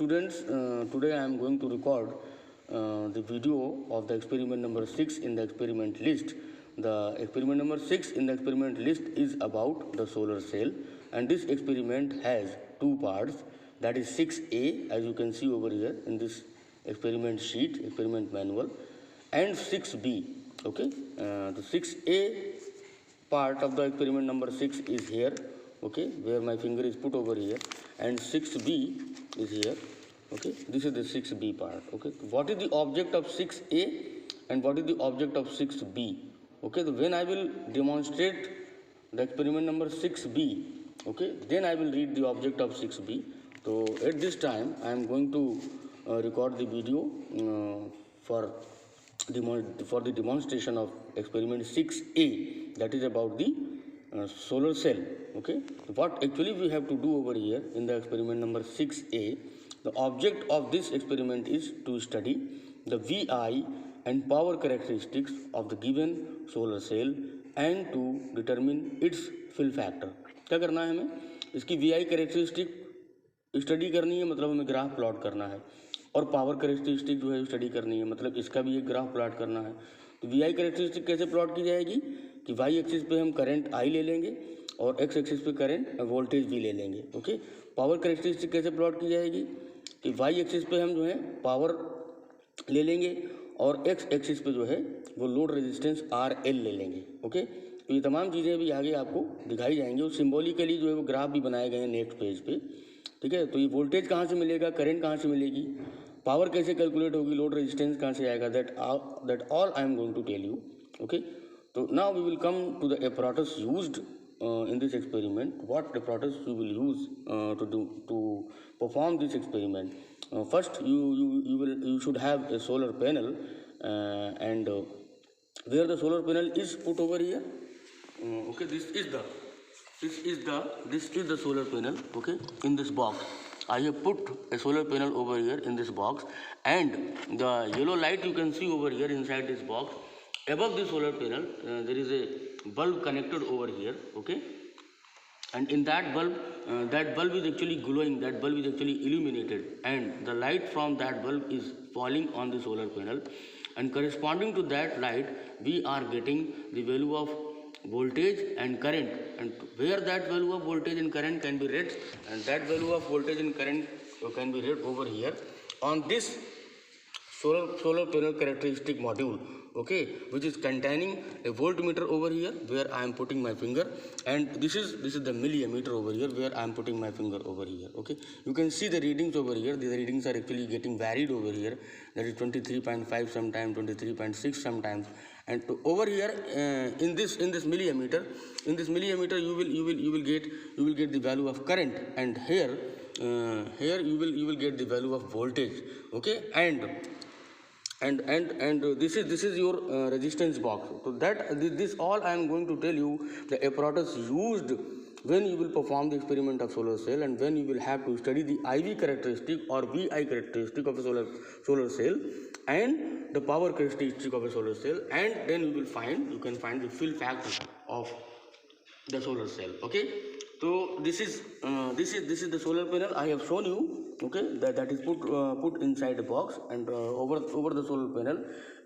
Students, today I am going to record the video of the experiment number 6 in the experiment list. The experiment number 6 in the experiment list is about the solar cell, and this experiment has two parts, that is 6A, as you can see over here in this experiment sheet, experiment manual, and 6B. Okay, the 6A part of the experiment number 6 is here, okay, where my finger is put over here, and 6B is here. Okay, this is the 6B part. Okay, what is the object of 6A and what is the object of 6B? Okay, so when I will demonstrate the experiment number 6B, okay, then I will read the object of 6B. So at this time I am going to record the video for the demonstration of experiment 6A, that is about the solar cell. Okay, what actually we have to do over here in the experiment number 6A, the object of this experiment is to study the VI and power characteristics of the given solar cell and to determine its fill factor. क्या करना है हमें? इसकी VI characteristic study करनी है, मतलब हमें graph plot करना है, और पावर कैरेक्टरिस्टिक जो है स्टडी करनी है, मतलब इसका भी एक ग्राफ प्लॉट करना है. तो VI कैरेक्टरिस्टिक कैसे प्लॉट की जाएगी कि वाई एक्सिस पे हम करंट I ले लेंगे और एक्स एक्सिस पे करंट वोल्टेज भी ले लेंगे. ओके, पावर कैरेक्टरिस्टिक कैसे प्लॉट की जाएगी कि वाई एक्सिस पे हम जो है पावर ले लेंगे और एक्स एक्सिस पे जो है वो लोड रेजिस्टेंस RL ले लेंगे. ओके, तो ये तमाम चीज़ें भी आगे आपको दिखाई जाएंगी और सिम्बॉलिकली जो है वो ग्राफ भी बनाए गए हैं नेक्स्ट पेज पे. ठीक है, तो ये वोल्टेज कहाँ से मिलेगा, करंट कहाँ से मिलेगी, पावर कैसे कैलकुलेट होगी, लोड रेजिस्टेंस कहाँ से आएगा, that all I am going to tell you. Okay, so now we will come to the apparatus used in this experiment. What apparatus you will use to perform this experiment? First, you should have a solar panel, and where the solar panel is put over here. Okay, this is the solar panel. Okay, in this box. I have put a solar panel over here in this box, and the yellow light you can see over here inside this box. Above the solar panel there is a bulb connected over here. Okay, and in that bulb is actually glowing, that bulb is actually illuminated, and the light from that bulb is falling on the solar panel, and corresponding to that light we are getting the value of voltage and current, and where that value of voltage and current can be read, and that value of voltage and current can be read over here on this solar panel characteristic module. Okay, which is containing a voltmeter over here where I am putting my finger, and this is the millimeter over here where I am putting my finger over here. Okay, you can see the readings over here. The readings are actually getting varied over here, that is 23.5 sometimes, 23.6 sometimes, and over here in this millimeter, you will get the value of current, and here you will get the value of voltage. Okay, and this is your resistance box. So that this all I am going to tell you the apparatus used when you will perform the experiment of solar cell, and when you will have to study the IV characteristic or VI characteristic of a solar cell and the power characteristic of a solar cell, and then you can find the fill factor of the solar cell. Okay, so this is the solar panel I have shown you. Okay, that is put inside a box, and over the solar panel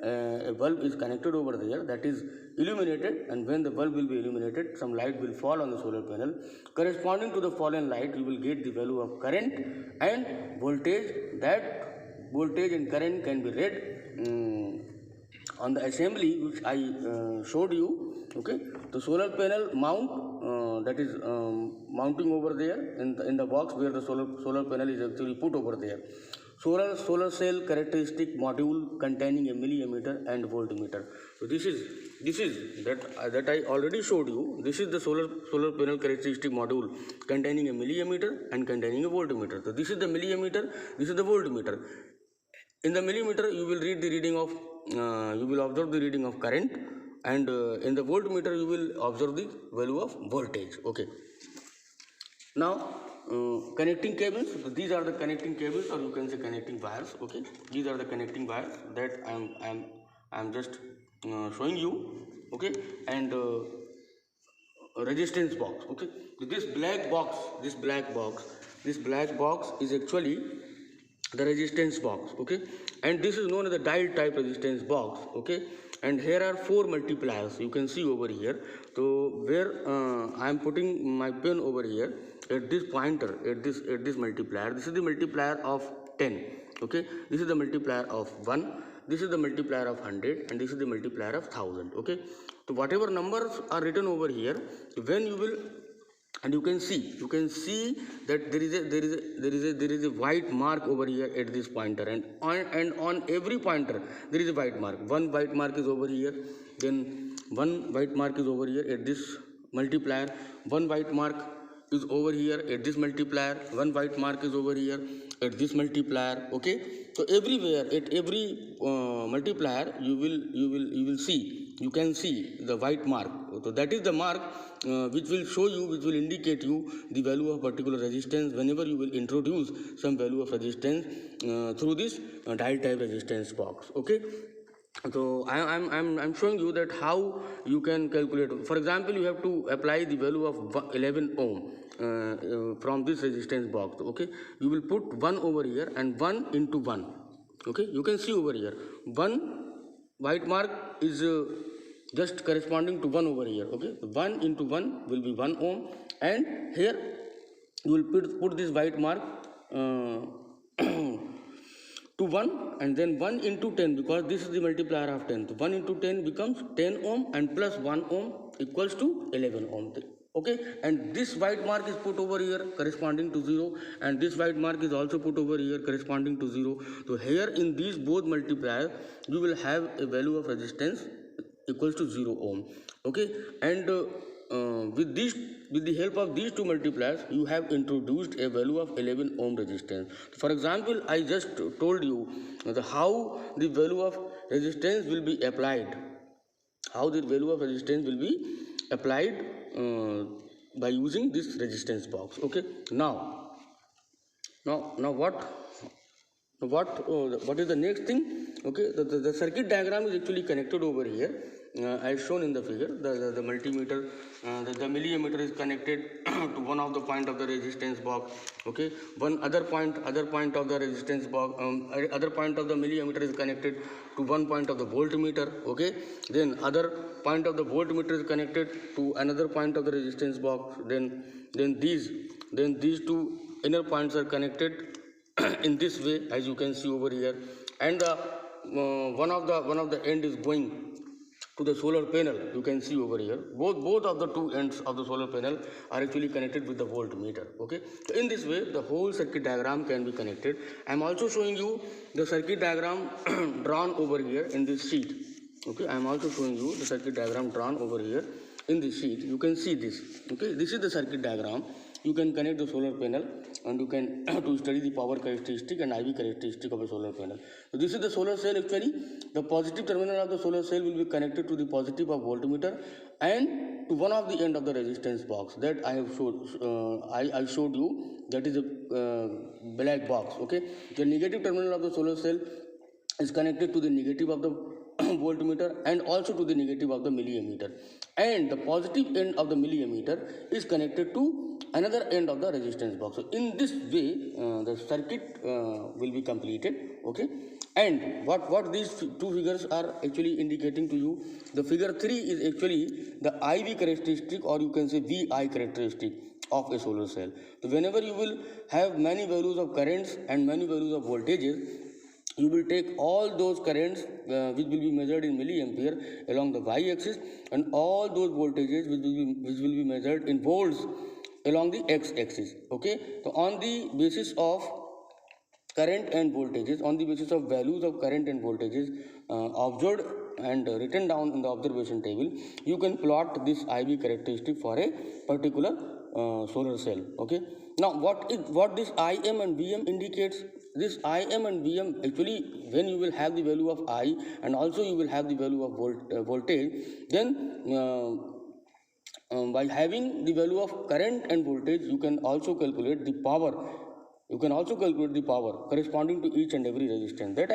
a bulb is connected over there, that is illuminated, and when the bulb will be illuminated some light will fall on the solar panel. Corresponding to the fallen light you will get the value of current and voltage. That voltage and current can be read on the assembly which I showed you. Okay, the solar panel mount, that is mounting over there in the box where the solar panel is actually put over there. Solar cell characteristic module containing a millimeter and voltmeter. So this is that I already showed you. This is the solar panel characteristic module containing a millimeter and containing a voltmeter. So this is the millimeter, this is the voltmeter. In the millimeter you will read the reading of you will observe the reading of current, and in the voltmeter you will observe the value of voltage. Okay, now connecting cables. So these are the connecting cables, or you can say connecting wires. Okay, these are the connecting wires that I am just showing you. Okay, and resistance box. Okay, this black box is actually the resistance box, okay, and this is known as the dial type resistance box, okay, and here are four multipliers you can see over here. So where I am putting my pen over here at this pointer, at this multiplier, this is the multiplier of 10, okay, this is the multiplier of 1, this is the multiplier of 100, and this is the multiplier of 1000, okay. So whatever numbers are written over here, when you will, and you can see that there is a white mark over here at this pointer, and on every pointer there is a white mark. One white mark is over here, then one white mark is over here at this multiplier, one white mark is over here at this multiplier, one white mark is over here at this multiplier, okay. So everywhere at every multiplier you will see, you can see the white mark. So that is the mark which will show you, which will indicate you the value of particular resistance whenever you will introduce some value of resistance through this dial type resistance box, okay. So I'm showing you that how you can calculate. For example, you have to apply the value of 11 ohm from this resistance box, okay. You will put 1 over here and 1 into 1, okay. You can see over here one white mark is just corresponding to 1 over here, okay. 1 into 1 will be 1 ohm, and here you will put this white mark to 1, and then 1 into 10, because this is the multiplier of 10. So 1 into 10 becomes 10 ohm, and plus 1 ohm equals to 11 ohm, okay. And this white mark is put over here corresponding to 0, and this white mark is also put over here corresponding to 0. So here in these both multipliers you will have a value of resistance equals to 0 ohm, okay. And with the help of these two multipliers you have introduced a value of 11 ohm resistance. For example, I just told you how the value of resistance will be applied, how the value of resistance will be applied by using this resistance box, okay. Now what is the next thing, okay. The circuit diagram is actually connected over here as shown in the figure. The multimeter, the millimeter is connected to one of the point of the resistance box, okay. One other point of the resistance box, other point of the millimeter is connected to one point of the voltmeter, okay. Then other point of the voltmeter is connected to another point of the resistance box. Then these two inner points are connected in this way, as you can see over here, and the one of the end is going to the solar panel. You can see over here both of the two ends of the solar panel are actually connected with the voltmeter, okay. So in this way the whole circuit diagram can be connected. I am also showing you the circuit diagram drawn over here in this sheet, okay. I am also showing you the circuit diagram drawn over here in this sheet. You can see this, okay. This is the circuit diagram. You can connect the solar panel, and you can to study the power characteristic and IV characteristic of a solar panel. So this is the solar cell. Actually, the positive terminal of the solar cell will be connected to the positive of voltmeter and to one of the end of the resistance box that I have showed. I showed you, that is a black box, okay. The negative terminal of the solar cell is connected to the negative of the voltmeter and also to the negative of the milliammeter, and the positive end of the milliammeter is connected to another end of the resistance box. So in this way the circuit will be completed, okay. And what these two figures are actually indicating to you, the figure 3 is actually the IV characteristic, or you can say VI characteristic of a solar cell. So whenever you will have many values of currents and many values of voltages, you will take all those currents which will be measured in milliampere along the y-axis, and all those voltages which will be measured in volts along the x-axis, okay. So on the basis of current and voltages, on the basis of values of current and voltages observed and written down in the observation table, you can plot this IV characteristic for a particular solar cell, okay. Now what this Im and Vm indicates? This Im and Vm, actually when you will have the value of I and also you will have the value of voltage, then by having the value of current and voltage, you can also calculate the power. You can also calculate the power corresponding to each and every resistance. That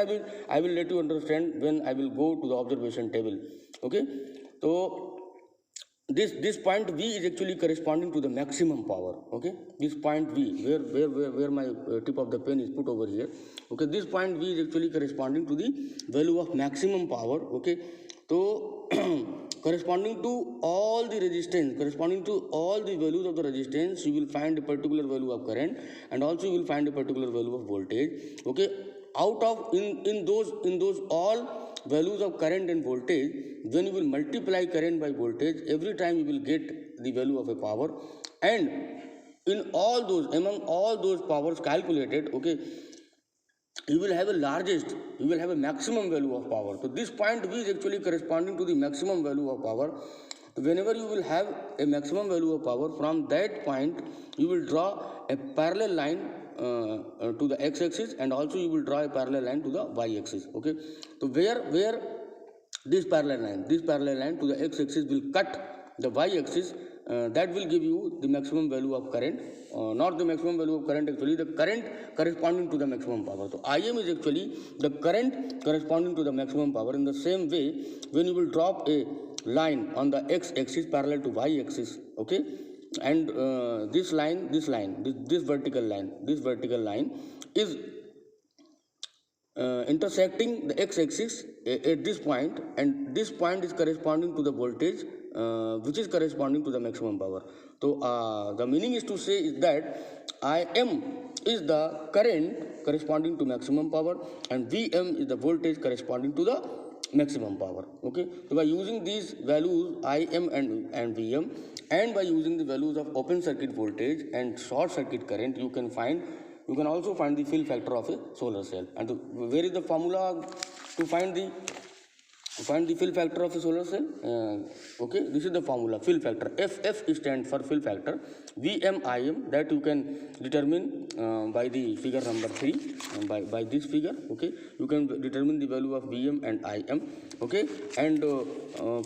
I will let you understand when I will go to the observation table, okay. So this point V is actually corresponding to the maximum power. Okay, this point V, where my tip of the pen is put over here. Okay, this point V is actually corresponding to the value of maximum power. Okay, so corresponding to all the resistance, corresponding to all the values of the resistance, you will find a particular value of current, and also you will find a particular value of voltage. Okay, out of in those all values of current and voltage, when you will multiply current by voltage, every time you will get the value of a power, and in all those, among all those powers calculated, okay, you will have a largest, you will have a maximum value of power. So this point V is actually corresponding to the maximum value of power. So whenever you will have a maximum value of power, from that point you will draw a parallel line to the x-axis, and also you will draw a parallel line to the y-axis. Okay, so where this parallel line to the x-axis will cut the y-axis, that will give you the maximum value of current, not the maximum value of current, actually the current corresponding to the maximum power. So Im is actually the current corresponding to the maximum power. In the same way, when you will drop a line on the x-axis parallel to y-axis, okay, and this vertical line is intersecting the x-axis at this point, and this point is corresponding to the voltage, which is corresponding to the maximum power. So the meaning is to say is that Im is the current corresponding to maximum power, and Vm is the voltage corresponding to the maximum power. Okay, so by using these values Im and Vm, and by using the values of open circuit voltage and short circuit current, you can also find the fill factor of a solar cell. And where is the formula to find the fill factor of a solar cell? Okay, this is the formula, fill factor. FF stands for fill factor. VMIM, that you can determine by the figure number 3, by this figure. Okay, you can determine the value of VM and IM. Okay, and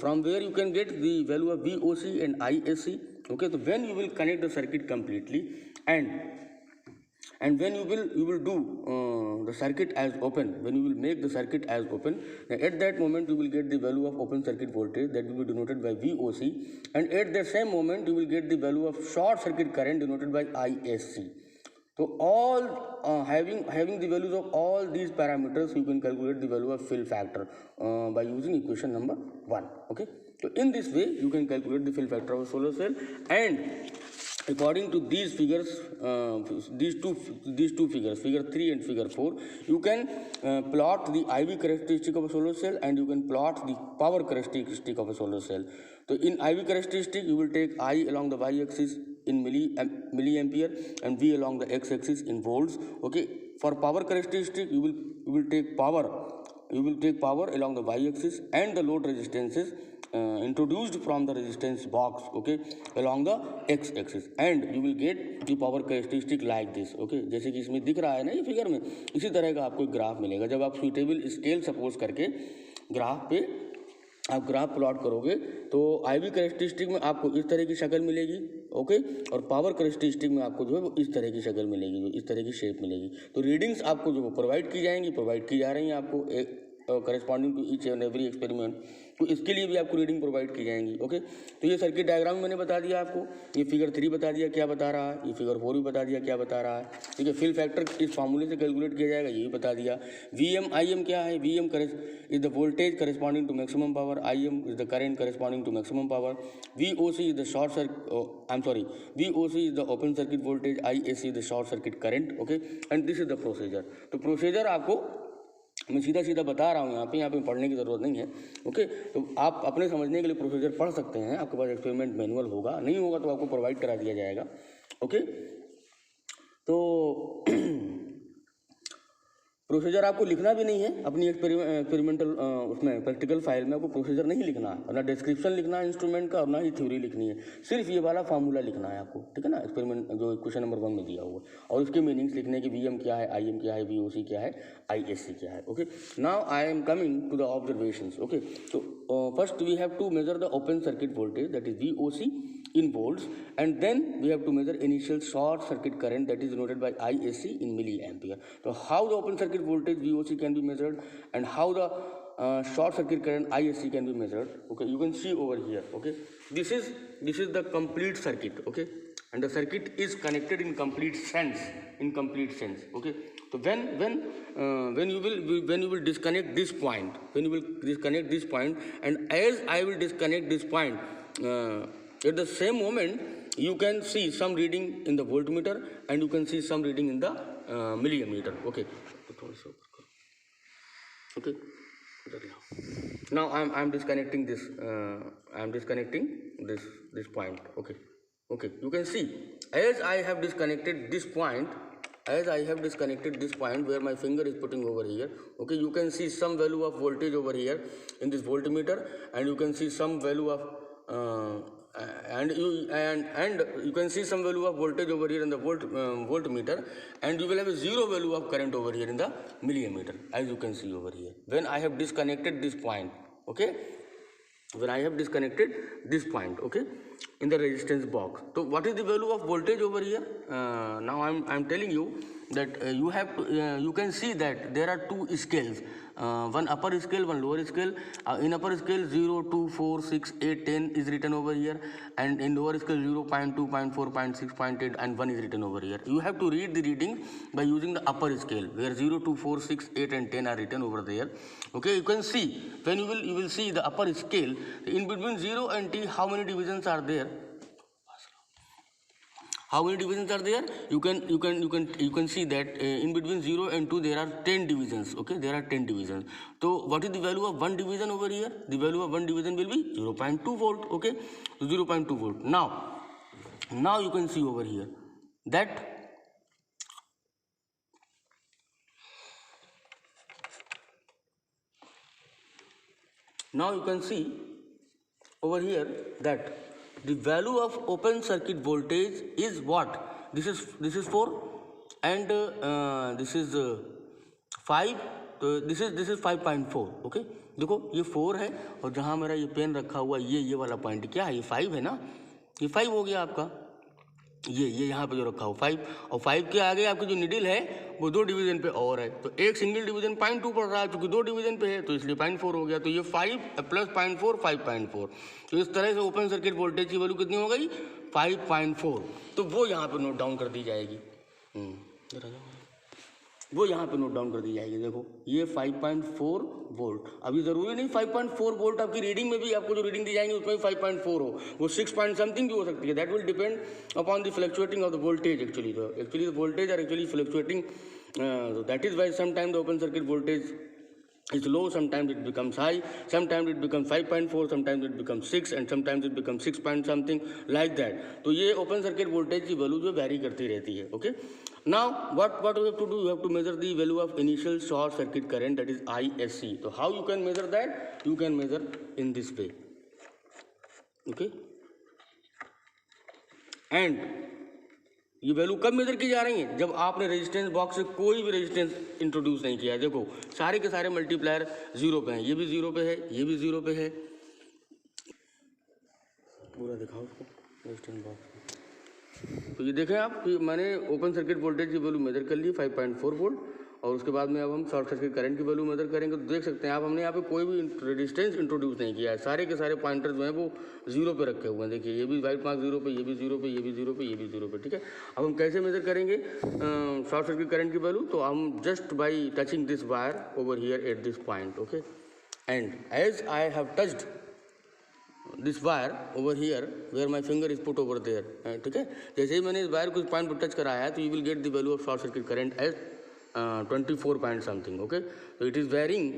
from where you can get the value of VOC and ISC. Okay, so when you will connect the circuit completely, and when you will do the circuit as open, when you will make the circuit as open, at that moment you will get the value of open circuit voltage, that will be denoted by VOC, and at the same moment you will get the value of short circuit current denoted by ISC. So all having the values of all these parameters, you can calculate the value of fill factor by using equation number 1. Okay, so in this way you can calculate the fill factor of a solar cell, and according to these figures, these two figures, figure 3 and figure 4, you can plot the IV characteristic of a solar cell, and you can plot the power characteristic of a solar cell. So in IV characteristic, you will take I along the y-axis in milliampere and V along the x-axis in volts. Okay, for power characteristic, you will take power along the y-axis, and the load resistances introduced from the resistance box, okay, along the x-axis, and you will get the power characteristic like this. Okay, जैसे कि इसमें दिख रहा है ना ये figure में, इसी तरह का आपको ग्राफ मिलेगा. जब आप सुइटेबल स्केल सपोज करके ग्राफ पे आप ग्राफ प्लॉट करोगे, तो IV कैरेक्टरिस्टिक में आपको इस तरह की शक्ल मिलेगी. ओके, और पावर कैरेक्टरिस्टिक में आपको जो है वो इस तरह की शक्ल मिलेगी, जो इस तरह की शेप मिलेगी. तो रीडिंग्स आपको जो प्रोवाइड की जाएंगी, प्रोवाइड की जा रही हैं आपको corresponding to each and every experiment. तो इसके लिए भी आपको रीडिंग प्रोवाइड की जाएंगी. ओके, तो ये सर्किट डायग्राम मैंने बता दिया आपको, ये फिगर 3 बता दिया क्या बता रहा है, ये फिगर 4 भी बता दिया क्या बता रहा है. ठीक है, फिल फैक्टर इस फार्मूले से कैलकुलेट किया जाएगा, ये भी बता दिया. VM IM क्या है? VM is the voltage corresponding to maximum power, IM is the current corresponding to maximum power, VOC is the short circuit, VOC is the open circuit voltage, ISC is the short circuit current. Okay, and this is the procedure. तो procedure आपको मैं सीधा बता रहा हूँ, यहाँ पे पढ़ने की ज़रूरत नहीं है. ओके, तो आप अपने समझने के लिए प्रोसीजर पढ़ सकते हैं. आपके पास एक्सपेरिमेंट मैनुअल होगा, नहीं होगा तो आपको प्रोवाइड करा दिया जाएगा. ओके, तो प्रोसीजर आपको लिखना भी नहीं है अपनी एक्सपेरिमेंटल उसमें प्रैक्टिकल फाइल में, आपको प्रोसीजर नहीं लिखना है, ना डिस्क्रिप्शन लिखना है इंस्ट्रूमेंट का, और ना ही थ्योरी लिखनी है. सिर्फ ये वाला फार्मूला लिखना है आपको. ठीक है ना, एक्सपेरिमेंट जो क्वेश्चन नंबर 1 में दिया हुआ, और उसके मीनिंग्स लिखने की, VM क्या है, IM क्या है, VOC क्या है, ISC क्या है. Okay, now I am coming to the observations. Okay, तो first we have to measure the open circuit voltage, that is VOC in volts, and then we have to measure initial short circuit current, that is denoted by ISC in milliampere. So how the open circuit voltage VOC can be measured, and how the short circuit current ISC can be measured. Okay, you can see over here. Okay, this is the complete circuit. Okay, and the circuit is connected in complete sense. Okay, so when you will disconnect this point, and as I will disconnect this point, at the same moment you can see some reading in the voltmeter and you can see some reading in the milliammeter. Okay, okay. Now I'm disconnecting this. This point. Okay. You can see as I have disconnected this point. Where my finger is putting over here. Okay, you can see some value of voltage over here in this voltmeter, and you can see some value of and you can see some value of voltage over here in the voltmeter, and you will have a zero value of current over here in the milliammeter, as you can see over here when I have disconnected this point. Okay, when I have disconnected this point, okay, in the resistance box. So what is the value of voltage over here? Now I'm telling you that you have to you can see that there are two scales, one upper scale, one lower scale. In upper scale 0, 2, 4, 6, 8, 10 is written over here, and in lower scale 0, 0.2, 0.4, 0.6, 0.8 and 1 is written over here. You have to read the reading by using the upper scale, where 0, 2, 4, 6, 8 and 10 are written over there. Okay, you can see when you will see the upper scale, in between 0 and T, how many divisions are there? You can see that in between 0 and 2 there are 10 divisions. Okay, there are 10 divisions. So what is the value of one division over here? The value of one division will be 0.2 volt. Okay, 0.2 volt. Now you can see over here that the value of open circuit voltage is what? This is 4 and this is 5. तो this is 5.4. Okay, देखो ये 4 है और जहाँ मेरा ये pen रखा हुआ ये वाला पॉइंट क्या है? ये 5 है ना, ये 5 हो गया आपका। ये यहाँ पे जो रखा हो 5, और 5 के आगे आपकी जो निडल है वो 2 डिवीजन पे और है, तो एक सिंगल डिवीजन 0.2 पड़ रहा है, क्योंकि 2 डिवीजन पे है तो इसलिए 0.4 हो गया। तो ये 5 प्लस 0.4 5.4। तो इस तरह से ओपन सर्किट वोल्टेज की वैल्यू कितनी हो गई? 5.4। तो वो यहाँ पे नोट डाउन कर दी जाएगी। देखो ये 5.4 वोल्ट। अभी ज़रूरी नहीं 5.4 वोल्ट आपकी रीडिंग में भी, आपको जो रीडिंग दी जाएंगे उसमें भी 5.4 हो, वो 6 पॉइंट समथिंग भी हो सकती है। That will depend upon the fluctuating of the voltage actually the voltage are actually fluctuating. That is why sometime the open circuit voltage is low, sometimes it becomes high, sometimes it becomes 5.4, sometimes it becomes 6 and sometimes it becomes 6 point something like that. तो ये open circuit voltage की value जो very करती रहती है। Okay, now what you have to do, you have to measure the value of initial short circuit current, that is ISC. तो how you can measure that? You can measure in this way. Okay, and ये value कब major की जा रही है? जब आपने resistance box से कोई भी रेजिस्टेंस इंट्रोड्यूस नहीं किया है। देखो सारे के सारे मल्टीप्लायर 0 पे हैं, ये भी 0 पे है, ये भी 0 पे है। पूरा दिखाओ उसको रेजिस्टेंस बॉक्स। तो ये देखें आप, मैंने ओपन सर्किट वोल्टेज की वैल्यू मेजर कर ली 5.4 वोल्ट, और उसके बाद में अब हम शॉर्ट सर्किट करंट की वैल्यू मेजर करेंगे। तो देख सकते हैं आप, हमने यहाँ पे कोई भी रेजिस्टेंस इंट्रोड्यूस नहीं किया है, सारे के सारे पॉइंटर जो हैं वो 0 पे रखे हुए हैं। देखिए ये भी वाइट मार्क 0 पे, ये भी 0 पे, ये भी 0 पे, ये भी 0 पे। ठीक है, अब हम कैसे मेजर करेंगे शॉर्ट सर्किट करंट की वैल्यू? तो हम just by touching this wire over here at this point. Okay, and as I have touched this wire over here where my finger is put over there. ठीक है, जैसे ही मैंने इस wire को इस पॉइंट पर टच कराया है तो you will get the value of short circuit current as 24 point something. Okay, तो इट इज़ वेरिंग।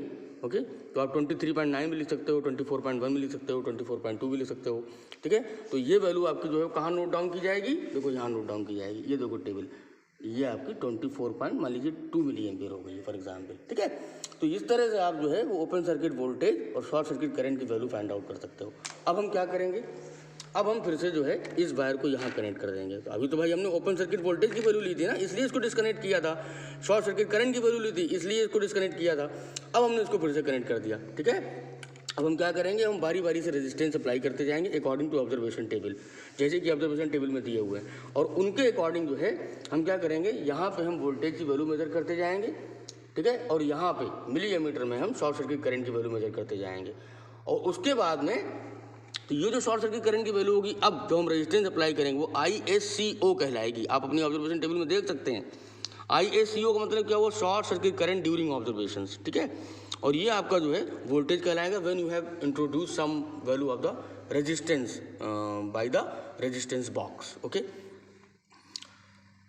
ओके, तो आप 23.9 भी लिख सकते हो, 24.1 भी लिख सकते हो, 24.2 भी लिख सकते हो। ठीक है, तो ये वैल्यू आपकी जो है कहाँ नोट डाउन की जाएगी? देखो यहाँ नोट डाउन की जाएगी। ये देखो टेबल, ये आपकी 24 मान लीजिए 2 मिली एम्पियर हो गई फॉर एग्जाम्पल। ठीक है, तो इस तरह से आप जो है वो ओपन सर्किट वोल्टेज और शॉर्ट सर्किट करंट की वैल्यू फाइंड आउट कर सकते हो। अब हम क्या करेंगे? अब हम फिर से जो है इस वायर को यहाँ कनेक्ट कर देंगे। तो अभी तो भाई हमने ओपन सर्किट वोल्टेज की वैल्यू ली थी ना, इसलिए इसको डिस्कनेक्ट किया था। शॉर्ट सर्किट करंट की वैल्यू ली थी, इसलिए इसको डिस्कनेक्ट किया था। अब हमने इसको फिर से कनेक्ट कर दिया। ठीक है, अब हम क्या करेंगे? हम बारी बारी से रेजिस्टेंस अप्लाई करते जाएंगे अकॉर्डिंग टू ऑब्जर्वेशन टेबल, जैसे कि ऑब्जर्वेशन टेबल में दिए हुए हैं, और उनके अकॉर्डिंग जो है हम क्या करेंगे, यहाँ पे हम वोल्टेज की वैल्यू मेजर करते जाएंगे। ठीक है, और यहाँ पे मिली एमीटर में हम शॉर्ट सर्किट करंट की वैल्यू मेजर करते जाएंगे। और उसके बाद में तो ये जो शॉर्ट सर्किट करंट की वैल्यू होगी, अब जो हम रेजिस्टेंस अप्लाई करेंगे वो ISCO कहलाएगी। आप अपनी ऑब्जर्वेशन टेबल में देख सकते हैं। ISCO का मतलब क्या हुआ, short circuit current during observations, ठीक है। और ये आपका जो है वोल्टेज कहलाएगा when you have introduce some value of the resistance by the resistance box, okay.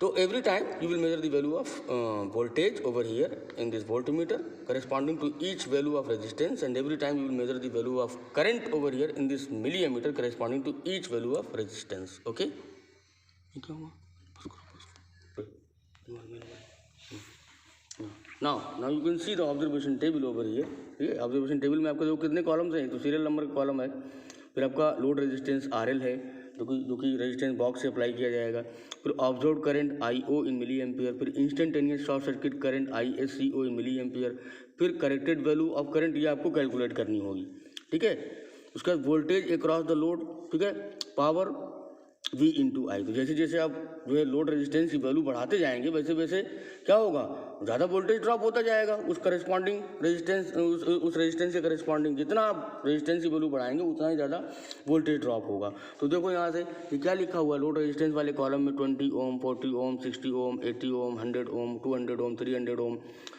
So every time you will measure the value of voltage over here in this voltmeter corresponding to each value of resistance, and every time you will measure the value of current over here in this milliammeter corresponding to each value of resistance, okay. Now you can see the observation table over here, ठीक है। Observation table में आपका जो कितने columns हैं, तो serial number का column है, फिर आपका लोड रेजिस्टेंस RL है जो कि रेजिस्टेंस बॉक्स से अप्लाई किया जाएगा, फिर ऑब्जर्व्ड करंट IO इन मिली एम्पियर, फिर instantaneous short circuit current ISCO इन मिली एम्पियर, फिर करेक्टेड वैल्यू ऑफ करंट, ये आपको कैलकुलेट करनी होगी, ठीक है। उसके बाद वोल्टेज अक्रॉस द लोड, ठीक है, पावर V इंटू आई। तो जैसे जैसे आप जो है लोड रेजिस्टेंस की वैल्यू बढ़ाते जाएंगे वैसे वैसे क्या होगा, ज़्यादा वोल्टेज ड्रॉप होता जाएगा उस करस्पॉन्डिंग रेजिस्टेंस, उस रेजिस्टेंस के करस्पॉन्डिंग जितना आप रेजिस्टेंस की वैल्यू बढ़ाएंगे उतना ही ज़्यादा वोल्टेज ड्रॉप होगा। तो देखो यहाँ से ये क्या लिखा हुआ है, लोड रेजिस्टेंस वाले कॉलम में 20 ओम, 40 ओम, 60 ओम, 80 ओम, 100 ओम, 200 ओम, 300 ओम।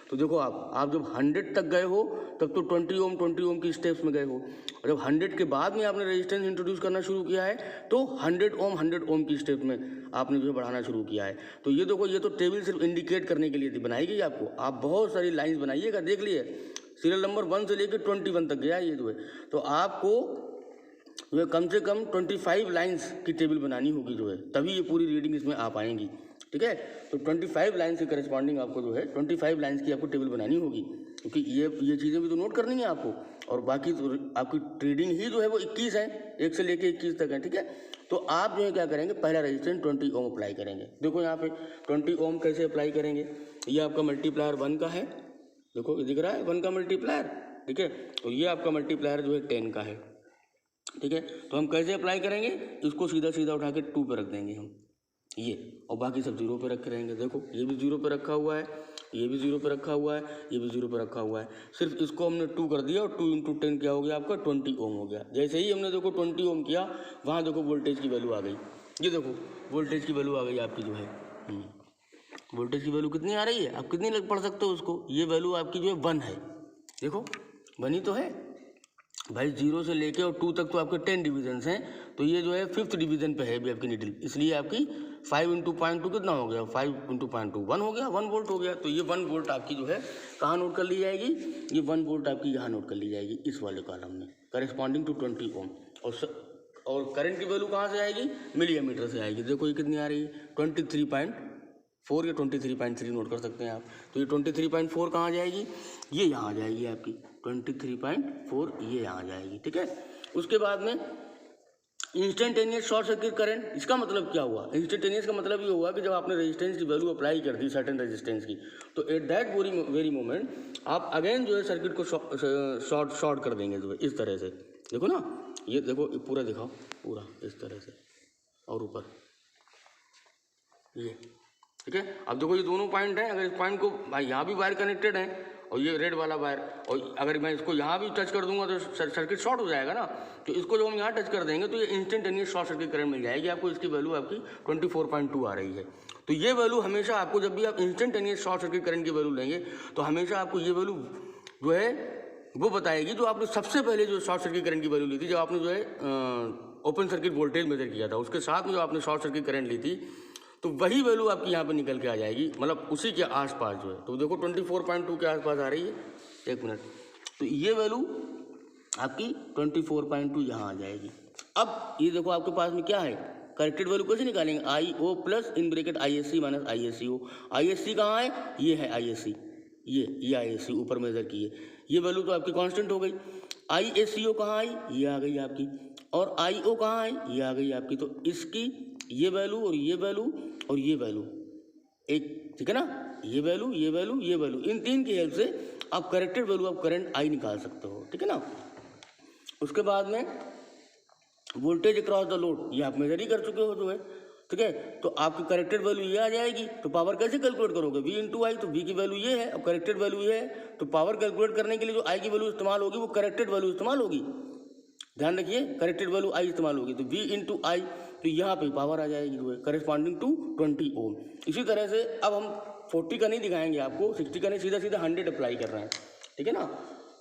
तो देखो आप जब 100 तक गए हो तब तो 20 ओम की स्टेप्स में गए हो, और जब 100 के बाद में आपने रेजिस्टेंस इंट्रोड्यूस करना शुरू किया है तो 100 ओम की स्टेप में आपने जो है बढ़ाना शुरू किया है। तो ये देखो, ये तो टेबल सिर्फ इंडिकेट करने के लिए बनाई गई आपको। आप बहुत सारी लाइंस बनाइएगा, देख लिए सीरियल नंबर 1 से लेकर 21 तक गया ये जो है। तो आपको जो है कम से कम 25 लाइंस की टेबल बनानी होगी जो है, तभी ये पूरी रीडिंग इसमें आ पाएंगी, ठीक है। तो 25 लाइन्स के करस्पॉन्डिंग आपको जो है 25 लाइन्स की आपको टेबल बनानी होगी, क्योंकि ये चीज़ें भी तो नोट करनी है आपको। और बाकी तो आपकी ट्रेडिंग ही जो है वो 21 है, 1 से लेके 21 तक है, ठीक है। तो आप जो है क्या करेंगे, पहला रेजिस्टेंस 20 ओम अप्लाई करेंगे। देखो यहाँ पे 20 ओम कैसे अप्लाई करेंगे, ये आपका मल्टीप्लायर 1 का है, देखो ये दिख रहा है 1 का मल्टीप्लायर, ठीक है। तो ये आपका मल्टीप्लायर जो है 10 का है, ठीक है। तो हम कैसे अप्लाई करेंगे, इसको सीधा सीधा उठा के 2 पे रख देंगे हम ये, और बाकी सब 0 पे रखे रहेंगे। देखो ये भी 0 पे रखा हुआ है, ये भी 0 पे रखा हुआ है, ये भी 0 पे रखा हुआ है। सिर्फ इसको हमने 2 कर दिया और 2 × 10 क्या हो गया आपका 20 ओम हो गया। जैसे ही हमने देखो 20 ओम किया, वहाँ देखो वोल्टेज की वैल्यू आ गई। ये देखो वोल्टेज की वैल्यू आ गई आपकी जो है, वोल्टेज की वैल्यू कितनी आ रही है, आप कितनी पढ़ सकते हो उसको, ये वैल्यू आपकी जो है 1 है। देखो 1 ही तो है भाई, 0 से लेके और 2 तक तो आपके 10 डिवीजन्स हैं, तो ये जो है 5th डिवीजन पे है अभी आपकी नीडल, इसलिए आपकी 5 × 0.2 कितना हो गया, 5 × 0.2 1 हो गया, 1 वोल्ट हो गया। तो ये 1 वोल्ट आपकी जो है कहाँ नोट कर ली जाएगी, ये 1 वोल्ट आपकी यहाँ नोट कर ली जाएगी इस वाले कॉलम में, करेस्पॉन्डिंग टू 20 ओम। और करंट की वैल्यू कहाँ से आएगी, मिली एमीटर से आएगी। देखो ये कितनी आ रही है 23.4 या 23.3 नोट कर सकते हैं आप। तो ये 23.4 कहाँ जाएगी, ये यहाँ आ जाएगी आपकी 23.4, ये यहाँ आ जाएगी, ठीक है। उसके बाद में इंस्टेंटेनियस शॉर्ट सर्किट करंट, इसका मतलब क्या हुआ, इंस्टेंटेनियस का मतलब ये हुआ कि जब आपने रेजिस्टेंस की वैल्यू अप्लाई कर दी सर्टेन रेजिस्टेंस की, तो एट दैट वेरी मोमेंट आप अगेन जो है सर्किट को शॉर्ट कर देंगे जो है इस तरह से। देखो ना, ये देखो पूरा दिखाओ, पूरा इस तरह से और ऊपर ये, ठीक है। अब देखो ये दोनों पॉइंट हैं, अगर इस पॉइंट को यहाँ भी वायर कनेक्टेड है और ये रेड वाला वायर, और अगर मैं इसको यहाँ भी टच कर दूंगा तो सर्किट शॉर्ट हो जाएगा ना। तो इसको जब हम यहाँ टच कर देंगे तो ये इंस्टेंटेनियस शॉर्ट सर्किट करंट मिल जाएगी आपको। इसकी वैल्यू आपकी 24.2 आ रही है। तो ये वैल्यू हमेशा आपको, जब भी आप इंस्टेंटेनियस शॉर्ट सर्किट करंट की वैल्यू लेंगे तो हमेशा आपको ये वैल्यू जो है वो बताएगी जो आपने सबसे पहले जो शॉर्ट सर्किट करंट की वैल्यू ली थी, जब आपने जो है ओपन सर्किट वोल्टेज मेजर किया था, उसके साथ में जो आपने शॉर्ट सर्किट करंट ली थी, तो वही वैल्यू आपकी यहाँ पे निकल के आ जाएगी, मतलब उसी के आसपास जो है। तो देखो 24.2 के आसपास आ रही है, 1 मिनट, तो ये वैल्यू आपकी 24.2 यहाँ आ जाएगी। अब ये देखो आपके पास में क्या है, करेक्टेड वैल्यू कैसे निकालेंगे, IO plus in bracket ISC minus ISCO। ISC कहाँ है, ये है ISC, ये ISC ऊपर मेजर की है, ये वैल्यू तो आपकी कांस्टेंट हो गई। ISCO कहाँ आई, ये आ गई आपकी, और IO कहाँ आई, ये आ गई आपकी। तो इसकी ये वैल्यू और ये वैल्यू और ये वैल्यू एक, ठीक है ना, ये वैल्यू ये वैल्यू ये वैल्यू, इन 3 की हेल्प से आप corrected value of current I निकाल सकते हो, ठीक है ना। उसके बाद में वोल्टेज अक्रॉस द लोड, ये आप मेजर ही कर चुके हो जो है। ठीक है। तो आपकी करेक्टेड वैल्यू ये आ जाएगी। तो पावर कैसे कैलकुलेट करोगे, V इंटू आई, तो V की वैल्यू ये है और करेक्टेड वैल्यू ये है। तो पावर कैलकुलेट करने के लिए जो I की वैल्यू इस्तेमाल होगी वो करेक्टेड वैल्यू इस्तेमाल होगी, ध्यान रखिए, करेक्टेड वैल्यू I इस्तेमाल होगी। तो V इंटू आई, तो यहाँ पे पावर आ जाएगी जो है करेस्पॉन्डिंग टू 20 ओम। इसी तरह से अब हम 40 का नहीं दिखाएंगे आपको, 60 का नहीं, सीधा सीधा 100 अप्लाई कर रहे हैं, ठीक है ना।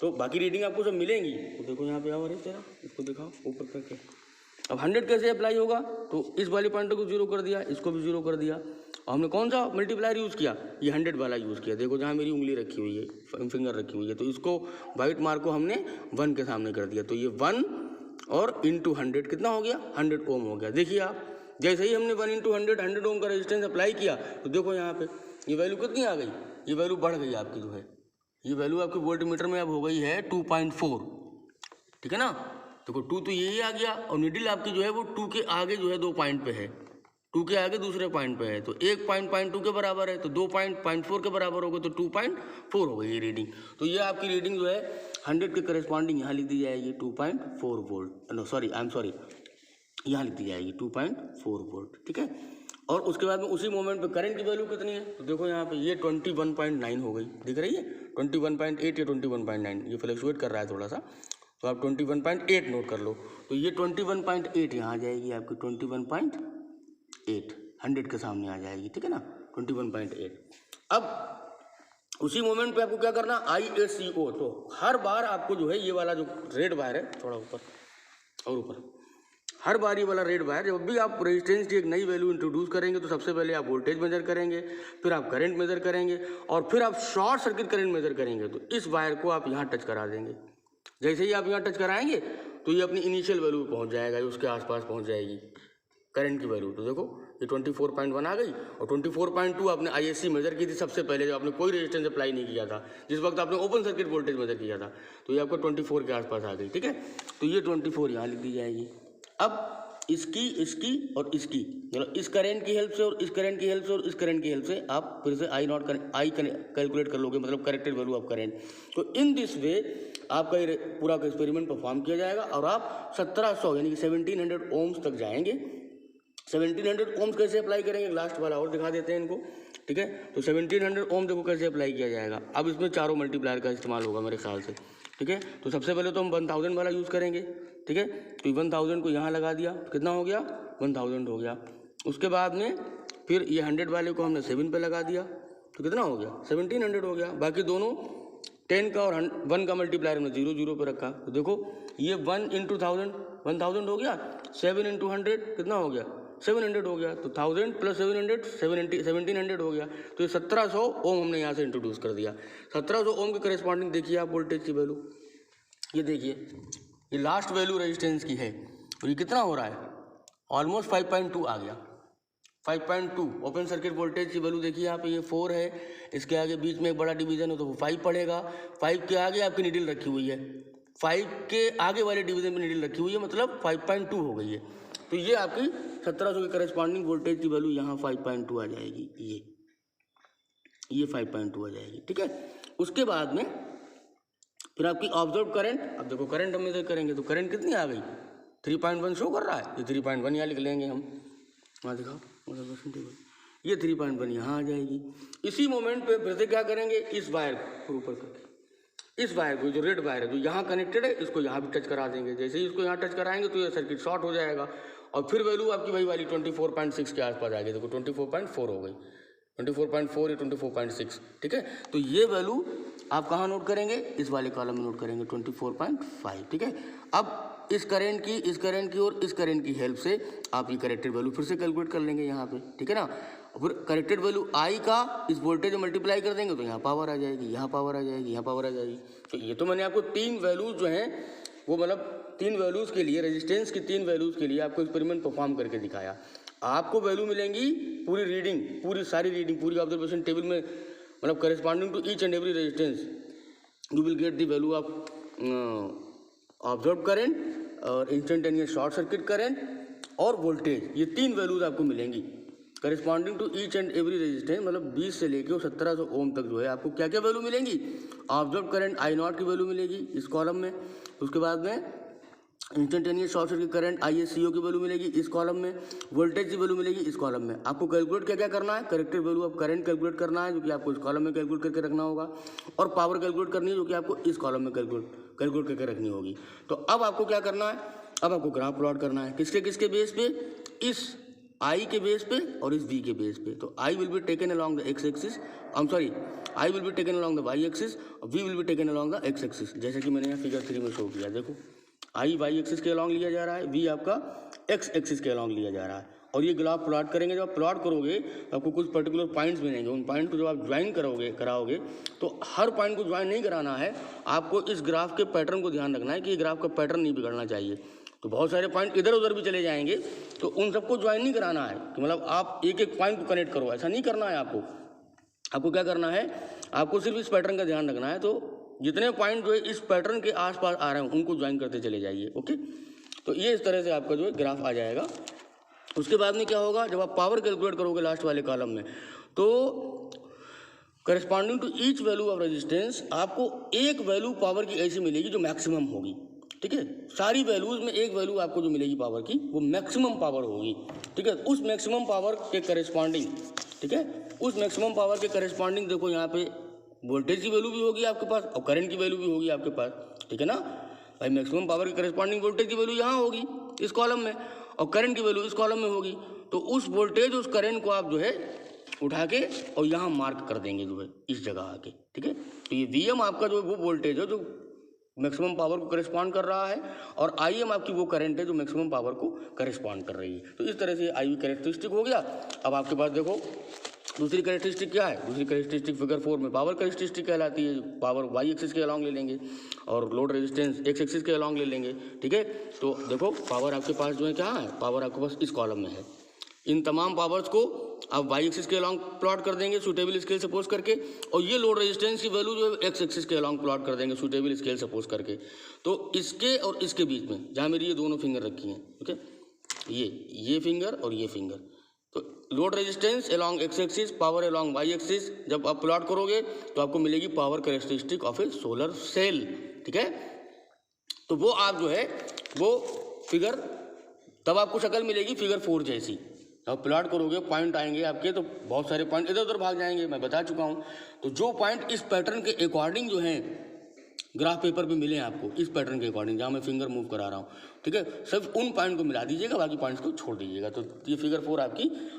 तो बाकी रीडिंग आपको सब मिलेंगी। तो देखो यहाँ पे आवर है तेरा, इसको दिखाओ ऊपर करके। अब 100 कैसे अप्लाई होगा, तो इस वाले पॉइंट को 0 कर दिया, इसको भी 0 कर दिया, और हमने कौन सा मल्टीप्लायर यूज़ किया, ये 100 वाला यूज़ किया। देखो जहाँ मेरी उंगली रखी हुई है, फिंगर रखी हुई है, तो इसको वाइट मार्क को हमने 1 के सामने कर दिया। तो ये 1 और इंटू 100 कितना हो गया, 100 ओम हो गया। देखिए आप, जैसे ही हमने 1 इंटू 100 ओम का रेजिस्टेंस अप्लाई किया, तो देखो यहाँ पे ये वैल्यू कितनी आ गई, ये वैल्यू बढ़ गई आपकी जो है, ये वैल्यू आपकी वोल्ट मीटर में अब हो गई है 2.4, ठीक है ना। देखो 2 तो यही आ गया, और निडिल आपकी जो है वो 2 के आगे जो है 2 पॉइंट पे है, 2 के आगे दूसरे पॉइंट पे है, तो 1 पॉइंट 2 के बराबर है, तो 2 पॉइंट 0.4 के बराबर हो गई, तो 2.4 हो गई ये रीडिंग। तो ये आपकी रीडिंग जो है 100 के करेस्पॉन्डिंग यहाँ लिख दी जाएगी 2.4 volt, no sorry I am sorry, यहाँ लिख दी जाएगी 2.4 वोल्ट, ठीक है। और उसके बाद में उसी मोमेंट पे करंट की वैल्यू कितनी है, तो देखो यहाँ पे ये 21.9 हो गई, दिख रही है 21.8 या 21.9, ये फ्लक्चुएट कर रहा है थोड़ा सा, तो आप 21.8 नोट कर लो। तो ये 21.8 यहाँ आ जाएगी आपकी 21.8, 100 के सामने आ जाएगी, ठीक है ना, 21.8। अब उसी मोमेंट पे आपको क्या करना, ISCO, तो हर बार आपको जो है ये वाला जो रेड वायर है, थोड़ा ऊपर और ऊपर, हर बार ये वाला रेड वायर, जब भी आप रेजिस्टेंस की एक नई वैल्यू इंट्रोड्यूस करेंगे, तो सबसे पहले आप वोल्टेज मेजर करेंगे, फिर आप करंट मेजर करेंगे, और फिर आप शॉर्ट सर्किट करंट मेजर करेंगे। तो इस वायर को आप यहाँ टच करा देंगे। जैसे ही आप यहाँ टच कराएंगे तो ये अपनी इनिशियल वैल्यू पे पहुँच जाएगा, उसके आसपास पहुँच जाएगी करंट की वैल्यू। तो देखो ये 24.1 आ गई, और 24.2 आपने ISC मेजर की थी सबसे पहले, जब आपने कोई रेजिस्टेंस अप्लाई नहीं किया था, जिस वक्त आपने ओपन सर्किट वोल्टेज मेजर किया था, तो ये आपको 24 के आसपास आ गई, ठीक है। तो ये 24 यहाँ लिख दी जाएगी। अब इसकी और इसकी, मतलब इस करंट की हेल्प से और इस करंट की हेल्प से और इस करंट की हेल्प से आप फिर से आई कैलकुलेट कर लोगे, मतलब करेक्टेड वैल्यू ऑफ करंट। तो इन दिस वे आपका ये पूरा का एक्सपेरिमेंट परफॉर्म किया जाएगा, और आप 1700 यानी कि 1700 ओम्स तक जाएंगे। 1700 ओम्स कैसे अप्लाई करेंगे, लास्ट वाला और दिखा देते हैं इनको, ठीक है। तो 1700 ओम देखो कैसे अप्लाई किया जाएगा। अब इसमें चारों मल्टीप्लायर का इस्तेमाल होगा मेरे ख्याल से, ठीक है। तो सबसे पहले तो हम 1000 वाला यूज़ करेंगे, ठीक है। तो 1000 को यहाँ लगा दिया, कितना हो गया, 1000 हो गया। उसके बाद में फिर ये 100 वाले को हमने 7 पे लगा दिया, तो कितना हो गया, 1700 हो गया। बाकी दोनों 10 का और 1 का मल्टीप्लायर हमने 0 0 पे रखा। तो देखो ये 1 इंटू 1000 हो गया, 7 इंटू 100 कितना हो गया, 700 हो गया। तो 1000 प्लस 700 1700 हो गया। तो ये 1700 ओम हमने यहाँ से इंट्रोड्यूस कर दिया। 1700 ओम के करेस्पॉन्डिंग देखिए आप वोल्टेज की वैल्यू, ये देखिए ये लास्ट वैल्यू रेजिस्टेंस की है, और ये कितना हो रहा है, ऑलमोस्ट 5.2 आ गया, 5.2 ओपन सर्किट वोल्टेज की वैल्यू देखिए यहाँ पे, ये 4 है, इसके आगे बीच में एक बड़ा डिवीजन है तो वो 5 पड़ेगा। 5 के आगे आपकी नीडल रखी हुई है, 5 के आगे वाले डिवीजन में नीडल रखी हुई है, मतलब 5.2 हो गई है। तो ये आपकी 1700 के करस्पॉन्डिंग वोल्टेज की वैल्यू यहाँ 5.2 आ जाएगी, ये 5.2 आ जाएगी, ठीक है। उसके बाद में फिर आपकी ऑब्जर्व करंट, अब देखो करंट हम मेजर करेंगे तो करंट कितनी आ गई, 3.1 शो कर रहा है, ये 3.1 यहाँ लिख लेंगे हम, वहाँ दिखाओ ये 3.1 यहाँ आ जाएगी। इसी मोमेंट पे फिर से क्या करेंगे, इस वायर को ऊपर करके, इस वायर को जो रेड वायर है जो यहाँ कनेक्टेड है, इसको यहाँ भी टच करा देंगे। जैसे ही इसको यहाँ टच कराएंगे तो ये सर्किट शॉर्ट हो जाएगा, और फिर वैल्यू आपकी वही वाली 24.6 के आसपास आ गई। देखो 24.4 हो गई, 24.4 या 24.6, ठीक है। तो ये वैल्यू आप कहाँ नोट करेंगे, इस वाले कॉलम में नोट करेंगे 24.5, ठीक है। अब इस करंट की और इस करंट की हेल्प से आप ये करेक्टेड वैल्यू फिर से कैलकुलेट कर लेंगे यहाँ पे, ठीक है ना। फिर करेक्टेड वैल्यू आई का इस वोल्टेज में मल्टीप्लाई कर देंगे तो यहाँ पावर आ जाएगी, यहाँ पावर आ जाएगी, यहाँ पावर आ जाएगी। तो ये तो मैंने आपको 3 वैल्यूज जो हैं वो मतलब 3 वैल्यूज़ के लिए, रेजिस्टेंस की 3 वैल्यूज़ के लिए आपको एक्सपेरिमेंट परफॉर्म करके दिखाया। आपको वैल्यू मिलेंगी पूरी रीडिंग, पूरी सारी रीडिंग, पूरी ऑब्जर्वेशन टेबल में, मतलब corresponding to each and every resistance you will get the value of observe current और इंस्टेंटेनियस शॉर्ट सर्किट करंट और वोल्टेज। ये 3 वैल्यूज आपको मिलेंगी corresponding to each and every resistance, मतलब 20 से लेके 1700 ओम तक जो है आपको क्या क्या वैल्यू मिलेंगी। ऑब्जर्व करंट I0 की वैल्यू मिलेगी इस कॉलम में, उसके बाद में instantaneous short circuit current ISCO की वैल्यू मिलेगी इस कॉलम में, वोल्टेज की वैल्यू मिलेगी इस कॉलम में। आपको कैलकुलेट क्या क्या करना है, corrected value of current calculate करना है जो कि आपको इस कॉलम में कैलकुलेट करके रखना होगा, और पावर कैलकुलेट करनी है जो कि आपको इस कॉलम में कैलकुलेट करके रखनी होगी। तो अब आपको क्या करना है, अब आपको ग्राफ प्लॉट करना है किसके बेस पे, इस I के बेस पे और इस V के बेस पे। तो I will be taken along the x axis, I will be taken along the y axis और V will be taken along the x axis, जैसे कि मैंने यहाँ फिगर 3 में शो किया। देखो I y एक्सिस के अलॉन्ग लिया जा रहा है, V आपका x एक्सिस के अलॉन्ग लिया जा रहा है, और ये ग्राफ प्लॉट करेंगे। जब आप प्लॉट करोगे तो आपको कुछ पर्टिकुलर पॉइंट्स मिलेंगे, उन पॉइंट को जब आप ज्वाइन कराओगे तो हर पॉइंट को ज्वाइन नहीं कराना है, आपको इस ग्राफ के पैटर्न को ध्यान रखना है कि ये ग्राफ का पैटर्न नहीं बिगड़ना चाहिए। तो बहुत सारे पॉइंट इधर उधर भी चले जाएंगे, तो उन सबको ज्वाइन नहीं कराना है कि मतलब आप एक एक पॉइंट को कनेक्ट करो, ऐसा नहीं करना है आपको क्या करना है, आपको सिर्फ इस पैटर्न का ध्यान रखना है। तो जितने पॉइंट जो है इस पैटर्न के आसपास आ रहे हैं उनको ज्वाइन करते चले जाइए। ओके, तो ये इस तरह से आपका जो है ग्राफ आ जाएगा। उसके बाद में क्या होगा, जब आप पावर कैलकुलेट करोगे लास्ट वाले कॉलम में, तो corresponding to each value of resistance आपको एक वैल्यू पावर की ऐसी मिलेगी जो मैक्सिमम होगी। ठीक है, सारी वैल्यूज में एक वैल्यू आपको जो मिलेगी पावर की वो मैक्सिमम पावर होगी। ठीक है, उस मैक्सिमम पावर के करस्पॉन्डिंग, ठीक है, उस मैक्सिमम पावर के करस्पॉन्डिंग देखो यहाँ पे वोल्टेज की वैल्यू भी होगी आपके पास और करंट की वैल्यू भी होगी आपके पास। ठीक है ना भाई, मैक्सिमम पावर के करस्पॉन्डिंग वोल्टेज की वैल्यू यहाँ होगी इस कॉलम में और करंट की वैल्यू इस कॉलम में होगी। तो उस वोल्टेज उस करंट को आप जो है उठा के और यहाँ मार्क कर देंगे जो है इस जगह आके। ठीक है, तो ये VM आपका जो वो वोल्टेज है जो मैक्सिमम पावर को करेस्पॉन्ड कर रहा है और IM आपकी वो करंट है जो मैक्सिमम पावर को करेस्पॉन्ड कर रही है। तो इस तरह से IV कैरेक्टरिस्टिक हो गया। अब आपके पास देखो दूसरी कैरेक्टरिस्टिक क्या है, दूसरी कैरेक्टरिस्टिक फिगर 4 में पावर कैरेक्टरिस्टिक कहलाती है। पावर Y एक्सिस के अलॉन्ग ले लेंगे और लोड रेजिस्टेंस X एक्सिस के अलॉन्ग ले लेंगे। ठीक है, तो देखो पावर आपके पास जो है क्या है, पावर आपके पास इस कॉलम में है। इन तमाम पावर्स को आप Y एक्सिस के अलॉन्ग प्लॉट कर देंगे सूटेबल स्केल सपोज करके, और ये लोड रेजिस्टेंस की वैल्यू जो है X एक्सिस के अलॉन्ग प्लॉट कर देंगे सूटेबल स्केल सपोज करके। तो इसके और इसके बीच में जहाँ मेरी ये दोनों फिंगर रखी हैं, ओके, ये फिंगर और ये फिंगर, तो load resistance along X axis, power along Y axis जब आप प्लॉट करोगे तो आपको मिलेगी power characteristic of a solar cell. ठीक है, तो वो आप जो है वो फिगर तब आपको शक्ल मिलेगी फिगर 4 जैसी। जब प्लॉट करोगे पॉइंट आएंगे आपके तो बहुत सारे पॉइंट इधर उधर भाग जाएंगे, मैं बता चुका हूँ। तो जो पॉइंट इस पैटर्न के अकॉर्डिंग जो है ग्राफ पेपर पे मिले आपको, इस पैटर्न के अकॉर्डिंग जहाँ मैं फिंगर मूव करा रहा हूँ, ठीक है, सिर्फ उन पॉइंट को मिला दीजिएगा, बाकी पॉइंट्स को छोड़ दीजिएगा। तो ये फिगर 4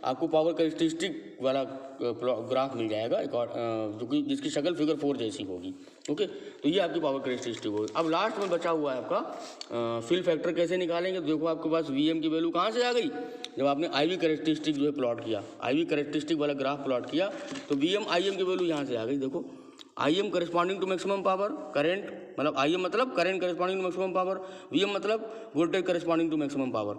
आपको पावर कैरेक्टरिस्टिक वाला ग्राफ मिल जाएगा जो कि जिसकी शक्ल फिगर 4 जैसी होगी। ओके, तो ये आपकी पावर कैरेक्टरिस्टिक होगी। अब लास्ट में बचा हुआ है आपका फिल फैक्टर कैसे निकालेंगे। तो देखो आपके पास VM की वैल्यू कहाँ से आ गई, जब आपने IV कैरेक्टरिस्टिक जो है प्लॉट किया, IV कैरेक्टरिस्टिक वाला ग्राफ प्लॉट किया तो VM IM की वैल्यू यहाँ से आ गई। देखो IM corresponding to maximum power, current मतलब IM मतलब current corresponding to maximum power, VM मतलब voltage corresponding to maximum power.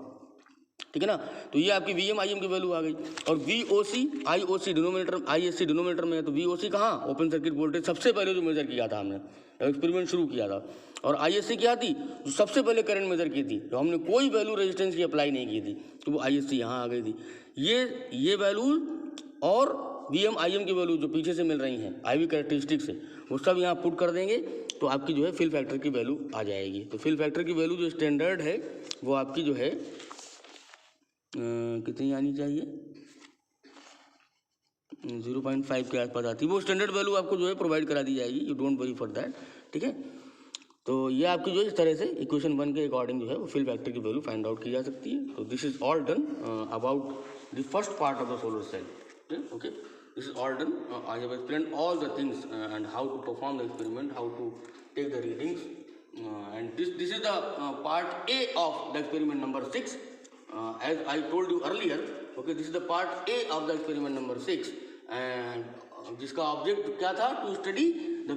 ठीक है ना, तो ये आपकी VM IM की वैल्यू आ गई। और VOC IOC denominator, ISC denominator में है, तो VOC कहाँ, ओपन सर्किट वोल्टेज सबसे पहले जो मेजर किया था हमने जब एक्सपेरिमेंट शुरू किया था। और ISC क्या थी, जो सबसे पहले करंट मेजर की थी, तो हमने कोई वैल्यू रेजिस्टेंस की अप्लाई नहीं की थी, तो वो ISC यहाँ आ गई थी। ये वैल्यू और VM IM की वैल्यू जो पीछे से मिल रही हैं IV कैरेक्टरिस्टिक से, वो सब यहाँ पुट कर देंगे तो आपकी जो है फिल फैक्टर की वैल्यू आ जाएगी। तो फिल फैक्टर की वैल्यू जो स्टैंडर्ड है वो आपकी जो है कितनी आनी चाहिए, 0.5 के आसपास आती है। वो स्टैंडर्ड वैल्यू आपको जो है प्रोवाइड करा दी जाएगी, you don't worry for that. ठीक है, तो ये आपकी जो है इस तरह से इक्वेशन 1 के अकॉर्डिंग जो है वो फिल फैक्टर की वैल्यू फाइंड आउट की जा सकती है। तो this is all done about the first part of the solar cell. Okay, this is all done. I have explained all the things and how to perform the experiment, how to take the readings, and this is the part A of the experiment number 6. As I told you earlier, okay, this is the part A of the experiment number 6, and जिसका object क्या था, to study the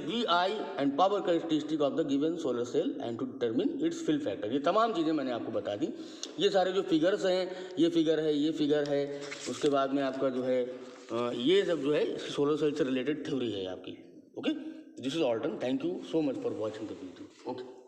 VI and power characteristic of the given solar cell and to determine its fill factor। ये तमाम चीज़ें मैंने आपको बता दी। ये सारे जो फिगर्स हैं, ये फिगर है, ये फिगर है, उसके बाद में आपका जो है ये सब जो है सोलर सेल से रिलेटेड थ्योरी है आपकी। Okay, this is all done. Thank you so much for watching the video. Okay.